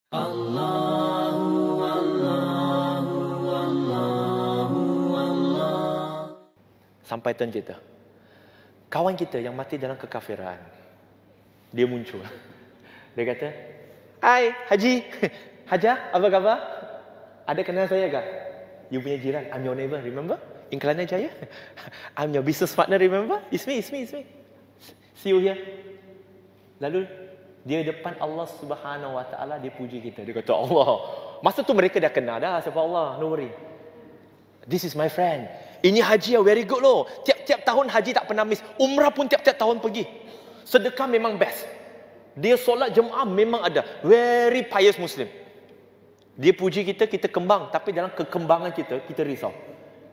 Allahu Allahu Allahu Allah. Sampai turn kita. Kawan kita yang mati dalam kekafiran, dia muncul. Dia kata, "Hai Haji, Haja, apa khabar? Ada kenal saya kah? You punya jiran, I'm your neighbor, remember? In Kelana Jaya. I'm your business partner, remember? It's me. See you here." Lalu dia depan Allah Subhanahu Wa Taala, dia puji kita. Dia kata, "Allah." Masa tu mereka dah kenal dah siapa Allah. No worry. This is my friend. Ini haji yang very good loh. Tiap-tiap tahun haji tak pernah miss. Umrah pun tiap-tiap tahun pergi. Sedekah memang best. Dia solat jemaah memang ada. Very pious Muslim. Dia puji kita, kita kembang. Tapi dalam kekembangan kita, kita risau.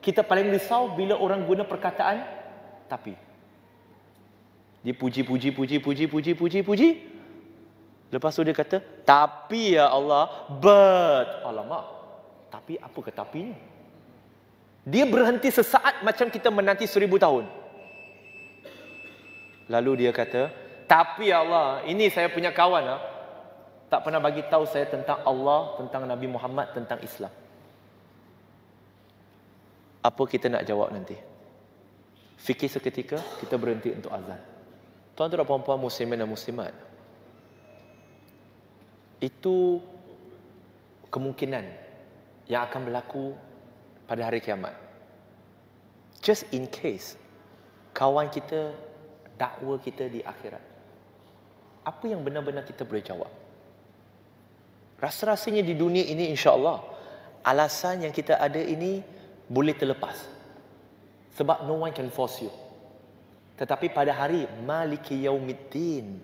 Kita paling risau bila orang guna perkataan tapi. Dia puji. Lepas tu dia kata, "Tapi ya Allah, but." Alamak. Tapi apa ke tapinya? Dia berhenti sesaat macam kita menanti 1000 tahun. Lalu dia kata, "Tapi ya Allah, ini saya punya kawan tak pernah bagi tahu saya tentang Allah, tentang Nabi Muhammad, tentang Islam." Apa kita nak jawab nanti? Fikir seketika, kita berhenti untuk azan. Tuan-tuan dan puan-puan muslimin dan muslimat, itu kemungkinan yang akan berlaku pada hari kiamat. Just in case kawan kita dakwa kita di akhirat, apa yang benar-benar kita boleh jawab? Rasa-rasanya di dunia ini insya-Allah alasan yang kita ada ini boleh terlepas. Sebab no one can force you. Tetapi pada hari Maliki Yaumiddin,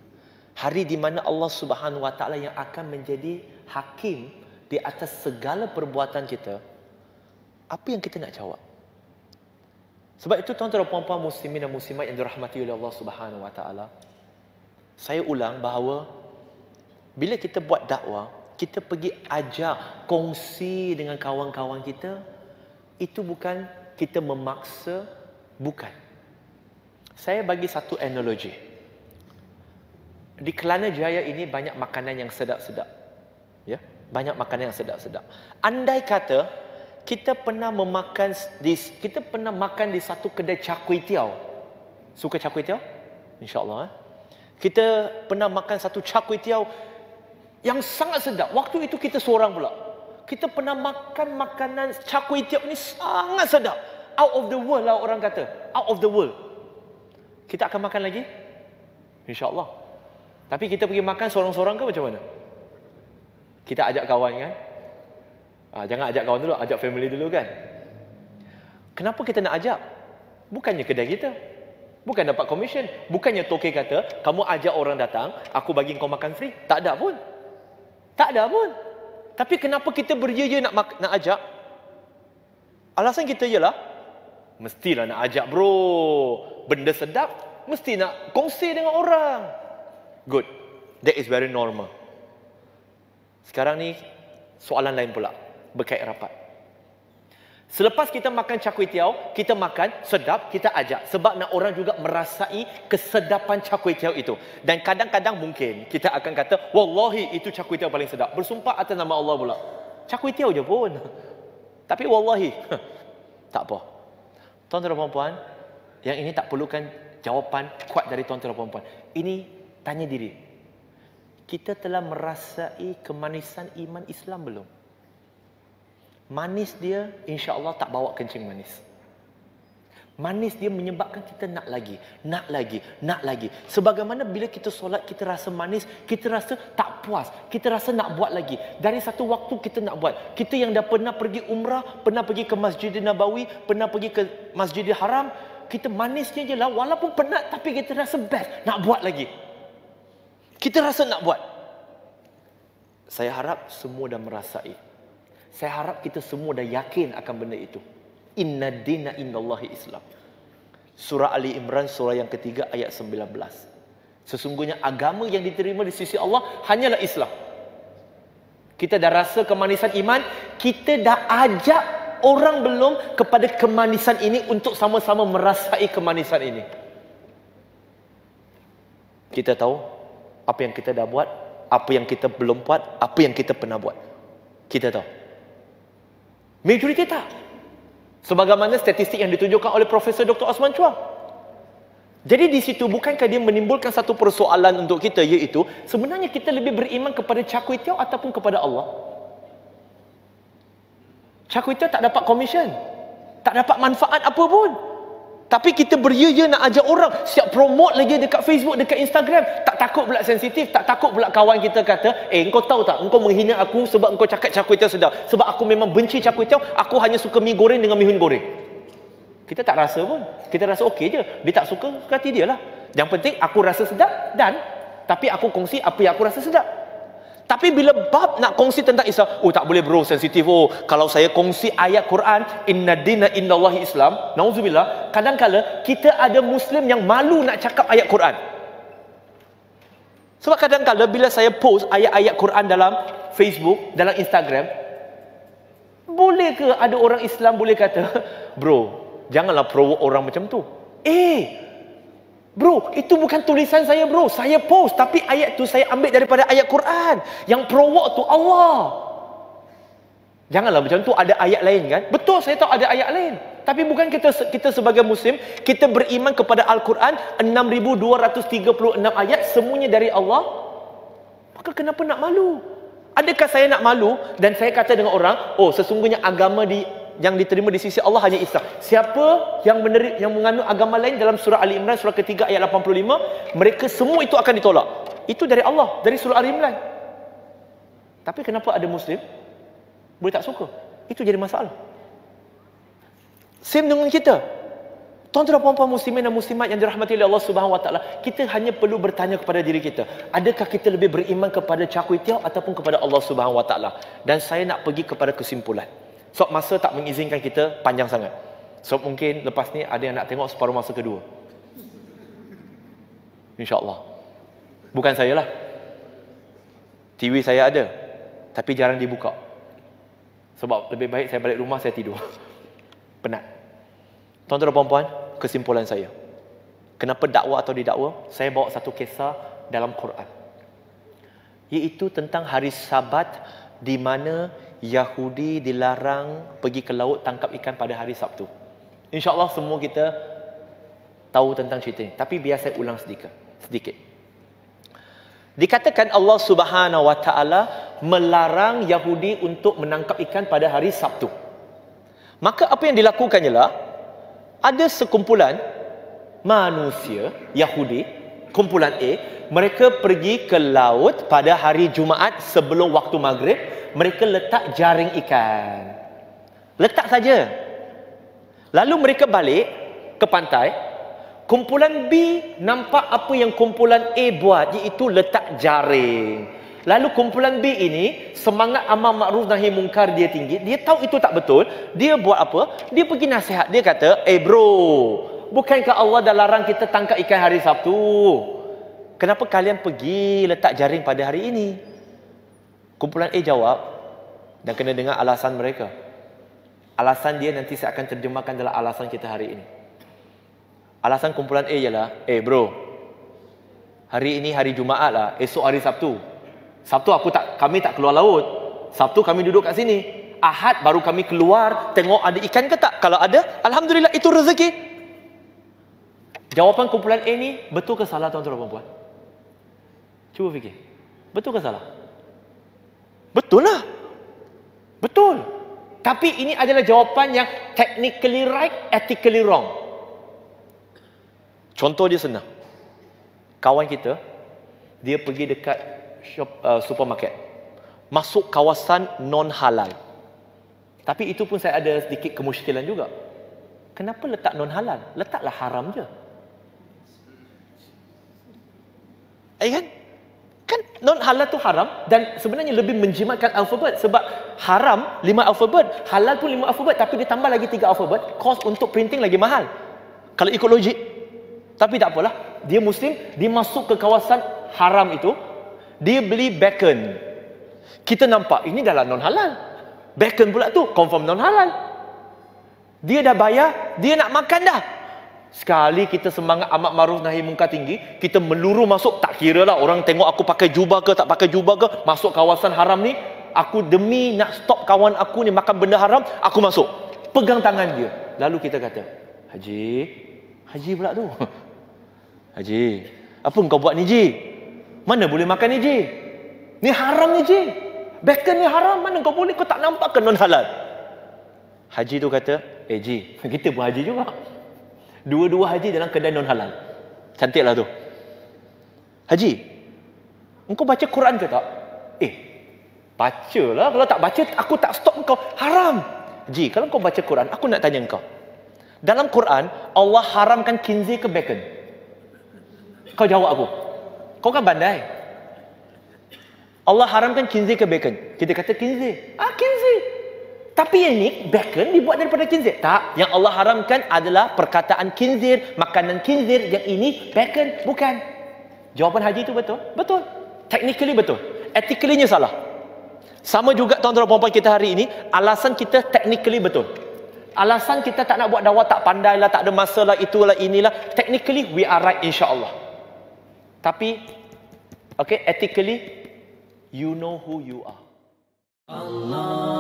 hari di mana Allah Subhanahu Wa Taala yang akan menjadi hakim di atas segala perbuatan kita, apa yang kita nak jawab? Sebab itu tuan-tuan dan puan-puan muslimin dan muslimat yang dirahmati oleh Allah Subhanahu Wa Taala, saya ulang bahawa bila kita buat dakwah, kita pergi ajak, kongsi dengan kawan-kawan kita, itu bukan kita memaksa, bukan. Saya bagi satu analogi. Di Kelana Jaya ini banyak makanan yang sedap-sedap. Ya, banyak makanan yang sedap-sedap. Andai kata kita pernah makan di satu kedai char kway teow. Suka char kway teow? Insya-Allah. Kita pernah makan satu char kway teow yang sangat sedap. Waktu itu kita seorang pula. Kita pernah makan makanan char kway teow ni sangat sedap. Out of the world lah orang kata. Out of the world. Kita akan makan lagi? Insya-Allah. Tapi kita pergi makan seorang-seorang ke macam mana? Kita ajak kawan kan? Jangan ajak kawan dulu, ajak family dulu kan? Kenapa kita nak ajak? Bukannya kedai kita. Bukan dapat komisen. Bukannya toke kata, kamu ajak orang datang, aku bagi kau makan free. Tak ada pun. Tapi kenapa kita berjaya nak ajak? Alasan kita ialah, mestilah nak ajak bro. Benda sedap, mesti nak kongsi dengan orang. Good. That is very normal. Sekarang ni, soalan lain pula. Berkait rapat. Selepas kita makan char kway teow, kita makan sedap, kita ajak. Sebab nak orang juga merasai kesedapan char kway teow itu. Dan kadang-kadang mungkin kita akan kata, wallahi itu char kway teow paling sedap. Bersumpah atas nama Allah pula. Char kway teow je pun. Tapi wallahi, tak apa. Tuan-tuan dan puan-puan, yang ini tak perlukan jawapan kuat dari tuan-tuan dan puan-puan. Ini tanya diri. Kita telah merasai kemanisan iman Islam belum? Manis dia insya-Allah tak bawa kencing manis. Manis dia menyebabkan kita nak lagi. Sebagaimana bila kita solat, kita rasa manis, kita rasa tak puas, kita rasa nak buat lagi. Dari satu waktu kita nak buat. Kita yang dah pernah pergi umrah, pernah pergi ke Masjidil Nabawi, pernah pergi ke Masjidil Haram, kita manisnya je lah, walaupun penat tapi kita rasa best, nak buat lagi. Kita rasa nak buat. Saya harap semua dah merasai. Saya harap kita semua dah yakin akan benda itu. Inna dina indallahi Islam. Surah Ali Imran, surah yang ketiga ayat 19. Sesungguhnya agama yang diterima di sisi Allah hanyalah Islam. Kita dah rasa kemanisan iman, kita dah ajak orang belum kepada kemanisan ini untuk sama-sama merasai kemanisan ini. Kita tahu apa yang kita dah buat, apa yang kita belum buat, apa yang kita pernah buat. Kita tahu. Majoriti tak. Sebagaimana statistik yang ditunjukkan oleh Profesor Dr. Osman Chua. Jadi di situ bukankah dia menimbulkan satu persoalan untuk kita, iaitu sebenarnya kita lebih beriman kepada Char Kway Teow ataupun kepada Allah? Char Kway Teow tak dapat komisen, tak dapat manfaat apa pun. Tapi kita beria-ia nak ajak orang, siap promote lagi dekat Facebook, dekat Instagram. Tak takut pula sensitif, tak takut pula kawan kita kata, engkau tahu tak, engkau menghina aku sebab engkau cakap Char Kway Teow sedap. Sebab aku memang benci Char Kway Teow, aku hanya suka mi goreng dengan mihun goreng. Kita tak rasa pun. Kita rasa okey je. Dia tak suka hati dia lah. Yang penting aku rasa sedap dan tapi aku kongsi apa yang aku rasa sedap. Tapi bila bab nak kongsi tentang Islam, oh tak boleh bro, sensitif. Oh, kalau saya kongsi ayat Quran, inna dina innallahi Islam, nauzubillah, kadang-kala kita ada Muslim yang malu nak cakap ayat Quran. Sebab kadang-kala bila saya post ayat-ayat Quran dalam Facebook, dalam Instagram, boleh ke ada orang Islam boleh kata, bro, janganlah provoke orang macam tu. Bro, itu bukan tulisan saya bro. Saya post, tapi ayat tu saya ambil daripada ayat Quran. Yang provoke tu Allah. Janganlah macam tu, ada ayat lain kan? Betul, saya tahu ada ayat lain. Tapi bukan kita sebagai Muslim, kita beriman kepada Al-Quran 6,236 ayat, semuanya dari Allah. Maka kenapa nak malu? Adakah saya nak malu dan saya kata dengan orang, oh sesungguhnya agama yang diterima di sisi Allah hanya Islam. Siapa yang menganut agama lain, dalam surah Ali Imran surah ketiga ayat 85, mereka semua itu akan ditolak. Itu dari Allah, dari surah Ali Imran. Tapi kenapa ada Muslim boleh tak suka? Itu jadi masalah. Same dengan kita. Tuan-tuan dan puan-puan muslimin dan muslimat yang dirahmati oleh Allah Subhanahu wa taala, kita hanya perlu bertanya kepada diri kita, adakah kita lebih beriman kepada Char Kway Teow ataupun kepada Allah Subhanahu wa taala? Dan saya nak pergi kepada kesimpulan. Sebab masa tak mengizinkan kita panjang sangat. So mungkin lepas ni ada yang nak tengok separuh masa kedua. InsyaAllah. Bukan saya lah. TV saya ada, tapi jarang dibuka. Sebab lebih baik saya balik rumah, saya tidur. Penat. Tuan-tuan dan puan-puan, kesimpulan saya. Kenapa dakwah atau didakwa? Saya bawa satu kisah dalam Quran. Iaitu tentang hari Sabat di mana Yahudi dilarang pergi ke laut tangkap ikan pada hari Sabtu. InsyaAllah semua kita tahu tentang cerita ini. Tapi biar saya ulang sedikit. Dikatakan Allah Subhanahu wa taala melarang Yahudi untuk menangkap ikan pada hari Sabtu. Maka apa yang dilakukannya lah, ada sekumpulan manusia Yahudi, kumpulan A, mereka pergi ke laut pada hari Jumaat sebelum waktu maghrib. Mereka letak jaring ikan. Letak saja. Lalu mereka balik ke pantai. Kumpulan B nampak apa yang kumpulan A buat, iaitu letak jaring. Lalu kumpulan B ini, semangat amar makruf nahi mungkar dia tinggi. Dia tahu itu tak betul. Dia buat apa? Dia pergi nasihat. Dia kata, bro, bukankah Allah dah larang kita tangkap ikan hari Sabtu? Kenapa kalian pergi letak jaring pada hari ini? Kumpulan A jawab, dan kena dengar alasan mereka. Alasan dia nanti saya akan terjemahkan dalam alasan kita hari ini. Alasan kumpulan A ialah, bro, hari ini hari Jumaat lah, esok hari Sabtu. Sabtu kami tak keluar laut. Sabtu kami duduk kat sini. Ahad baru kami keluar, tengok ada ikan ke tak. Kalau ada, alhamdulillah, itu rezeki. Jawapan kumpulan A ni, betul ke salah tuan-tuan dan puan-puan? Cuba fikir. Betul ke salah? Betul lah. Betul. Tapi ini adalah jawapan yang technically right, ethically wrong. Contoh dia senang. Kawan kita, dia pergi dekat supermarket. Masuk kawasan non-halal. Tapi itu pun saya ada sedikit kemusykilan juga. Kenapa letak non-halal? Letaklah haram je. Kan? Kan non-halal tu haram dan sebenarnya lebih menjimatkan alfabet sebab haram 5 alfabet, halal pun 5 alfabet tapi dia tambah lagi 3 alfabet, kos untuk printing lagi mahal. Kalau ikut logik. Tapi tak apalah, dia Muslim, dia masuk ke kawasan haram itu, dia beli bacon. Kita nampak ini adalah non-halal. Bacon pula tu confirm non-halal. Dia dah bayar, dia nak makan dah. Sekali kita semangat amat ma'ruf nahi munkar tinggi, kita meluru masuk, tak kira lah orang tengok aku pakai jubah ke tak pakai jubah ke, masuk kawasan haram ni, aku demi nak stop kawan aku ni makan benda haram, aku masuk. Pegang tangan dia. Lalu kita kata, Haji pula tu. Haji, apa kau buat ni Ji? Mana boleh makan ni Ji? Ni haram ni Ji. Bacon ni haram, mana kau boleh? Kau tak nampak ke non halal? Haji tu kata, Ji, kita pun haji juga. Dua-dua haji dalam kedai non halal. Cantiklah tu. Haji, engkau baca Quran ke tak? Bacalah. Kalau tak baca, aku tak stop engkau. Haram. Haji, kalau kau baca Quran, aku nak tanya engkau. Dalam Quran, Allah haramkan khinzir ke bacon? Kau jawab aku. Kau kan pandai. Allah haramkan khinzir ke bacon? Kita kata khinzir. Khinzir. Tapi yang ni, bacon dibuat daripada khinzir. Tak, yang Allah haramkan adalah perkataan khinzir, makanan khinzir. Yang ini, bacon. Bukan. Jawapan Haji itu betul? Betul. Technically betul. Ethically-nya salah. Sama juga tuan-tuan dan puan-puan kita hari ini, alasan kita technically betul. Alasan kita tak nak buat dakwah, tak pandai lah, tak ada masa lah, itulah, inilah. Technically, we are right insya-Allah. Tapi, okay, ethically, you know who you are. Allah